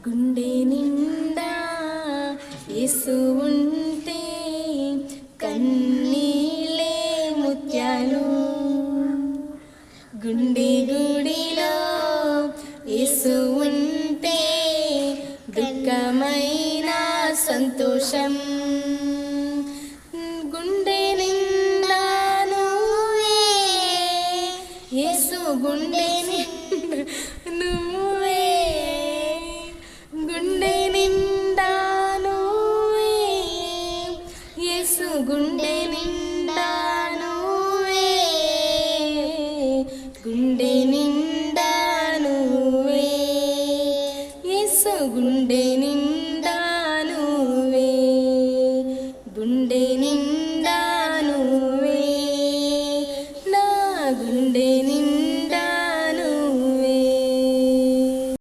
గుండె నిండా యేసు ఉంటే కన్నీలే ముత్యాలు. గుండె గుడిలో యేసు ఉంటే దుఃఖమైన సంతోషం. గుండె నిండా నువ్వే యేసు, గుండె నిండా నువ్వే, గుండె నిండా నువ్వే యేసు, గుండె నిండా నువ్వే, గుండె నిండా నువ్వే యేసు, గుండె నిండా